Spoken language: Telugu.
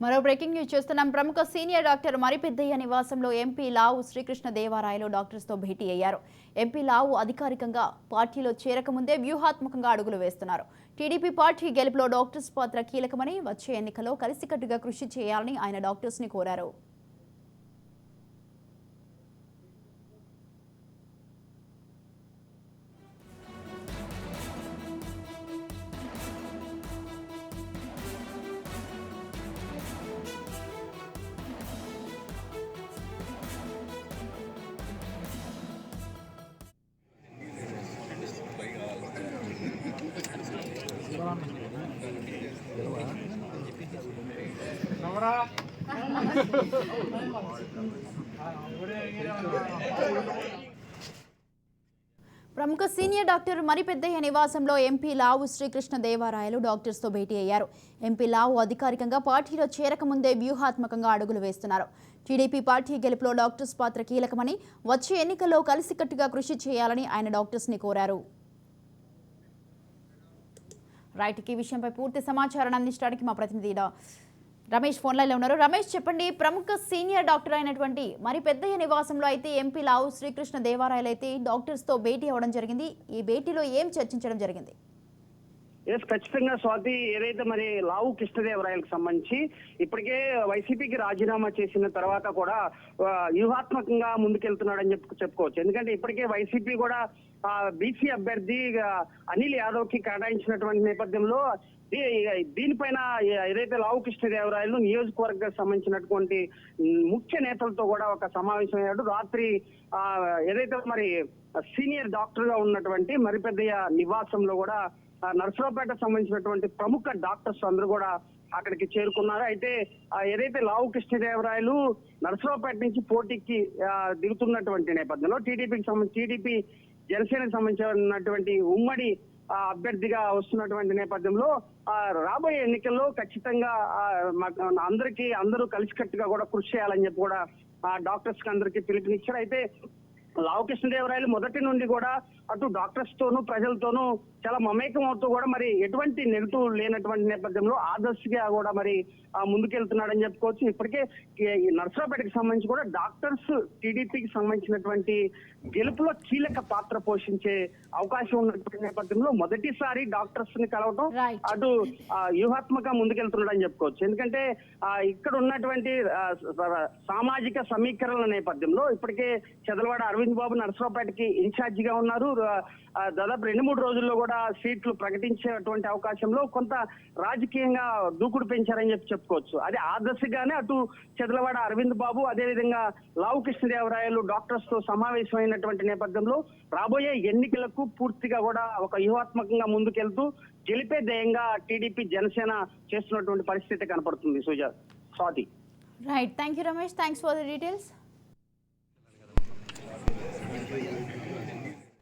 మరో బ్రేకింగ్ న్యూస్ చూస్తున్నాం. ప్రముఖ సీనియర్ డాక్టర్ మరిపెద్దయ్య నివాసంలో ఎంపీ లావు శ్రీకృష్ణ దేవరాయలు డాక్టర్స్తో భేటీ అయ్యారు. ఎంపీ లావు అధికారికంగా పార్టీలో చేరకముందే వ్యూహాత్మకంగా అడుగులు వేస్తున్నారు. టీడీపీ పార్టీ గెలుపులో డాక్టర్స్ పాత్ర కీలకమని, వచ్చే ఎన్నికల్లో కలిసికట్టుగా కృషి చేయాలని ఆయన డాక్టర్స్ని కోరారు. ప్రముఖ సీనియర్ డాక్టర్ మరిపెద్దయ్య నివాసంలో ఎంపీ లావు శ్రీకృష్ణ దేవరాయలు డాక్టర్స్తో భేటీ అయ్యారు. ఎంపీ లావు అధికారికంగా పార్టీలో చేరకముందే వ్యూహాత్మకంగా అడుగులు వేస్తున్నారు. టీడీపీ పార్టీ గెలుపులో డాక్టర్స్ పాత్ర కీలకమని, వచ్చే ఎన్నికల్లో కలిసికట్టుగా కృషి చేయాలని ఆయన డాక్టర్స్ని కోరారు. రైట్, ఈ విషయంపై పూర్తి సమాచారాన్ని అందించడానికి మా ప్రతినిధి రమేష్ ఫోన్ లైన్లో ఉన్నారు. రమేష్, చెప్పండి, ప్రముఖ సీనియర్ డాక్టర్ అయినటువంటి మరిపెద్దయ్య నివాసంలో అయితే ఎంపీ లావు శ్రీకృష్ణ దేవరాయలు అయితే డాక్టర్స్తో భేటీ అవ్వడం జరిగింది. ఈ భేటీలో ఏం చర్చించడం జరిగింది? ఖచ్చితంగా స్వాతి, ఏదైతే మరి లావు కృష్ణదేవరాయలకు సంబంధించి ఇప్పటికే వైసీపీకి రాజీనామా చేసిన తర్వాత కూడా వ్యూహాత్మకంగా ముందుకెళ్తున్నాడని చెప్పుకోవచ్చు. ఎందుకంటే ఇప్పటికే వైసీపీ కూడా బీసీ అభ్యర్థి అనిల్ యాదవ్ కి కేటాయించినటువంటి నేపథ్యంలో దీనిపైన ఏదైతే లావు కృష్ణదేవరాయలు నియోజకవర్గానికి సంబంధించినటువంటి ముఖ్య నేతలతో కూడా ఒక సమావేశం అయ్యాడు. రాత్రి ఏదైతే మరి సీనియర్ డాక్టర్ గా ఉన్నటువంటి మరిపెద్దయ్య నివాసంలో కూడా నర్సరావుపేట సంబంధించినటువంటి ప్రముఖ డాక్టర్స్ అందరూ కూడా అక్కడికి చేరుకున్నారు. అయితే ఏదైతే లావు కృష్ణదేవరాయలు నర్సరావుపేట నుంచి పోటీకి దిగుతున్నటువంటి నేపథ్యంలో టీడీపీ జనసేనకు సంబంధించినటువంటి ఉమ్మడి అభ్యర్థిగా వస్తున్నటువంటి నేపథ్యంలో రాబోయే ఎన్నికల్లో ఖచ్చితంగా అందరూ కలిసికట్టుగా కూడా కృషి చేయాలని చెప్పి కూడా డాక్టర్స్ కి అందరికీ పిలుపునిచ్చారు. అయితే లావు కృష్ణదేవరాయలు మొదటి నుండి కూడా అటు డాక్టర్స్ తోనూ ప్రజలతోనూ చాలా మమేకం అవుతూ కూడా మరి ఎటువంటి నెగిటివ్ లేనటువంటి నేపథ్యంలో ఆదర్శగా కూడా మరి ముందుకెళ్తున్నాడని చెప్పుకోవచ్చు. ఇప్పటికే నర్సరావుపేటకి సంబంధించి కూడా డాక్టర్స్ టీడీపీకి సంబంధించినటువంటి గెలుపులో కీలక పాత్ర పోషించే అవకాశం ఉన్నటువంటి నేపథ్యంలో మొదటిసారి డాక్టర్స్ ని కలవడం అటు వ్యూహాత్మకంగా ముందుకెళ్తున్నాడని చెప్పుకోవచ్చు. ఎందుకంటే ఇక్కడ ఉన్నటువంటి సామాజిక సమీకరణల నేపథ్యంలో ఇప్పటికే చదలవాడ అరవింద్ బాబు నర్సరావుపేటకి ఇన్ఛార్జిగా ఉన్నారు. దాదాపు 2-3 రోజుల్లో కూడా సీట్లు ప్రకటించేటువంటి అవకాశంలో కొంత రాజకీయంగా దూకుడు పెంచారని చెప్పుకోవచ్చు. అది ఆదర్శగానే అటు చదలవాడ అరవింద్ బాబు అదేవిధంగా లావు కృష్ణదేవరాయలు డాక్టర్స్ తో సమావేశమైనటువంటి నేపథ్యంలో రాబోయే ఎన్నికలకు పూర్తిగా కూడా ఒక వ్యూహాత్మకంగా ముందుకెళ్తూ గెలిపే ధ్యేయంగా టీడీపీ జనసేన చేస్తున్నటువంటి పరిస్థితి కనపడుతుంది. Swathi. Right, thank you Ramesh, thanks for the details.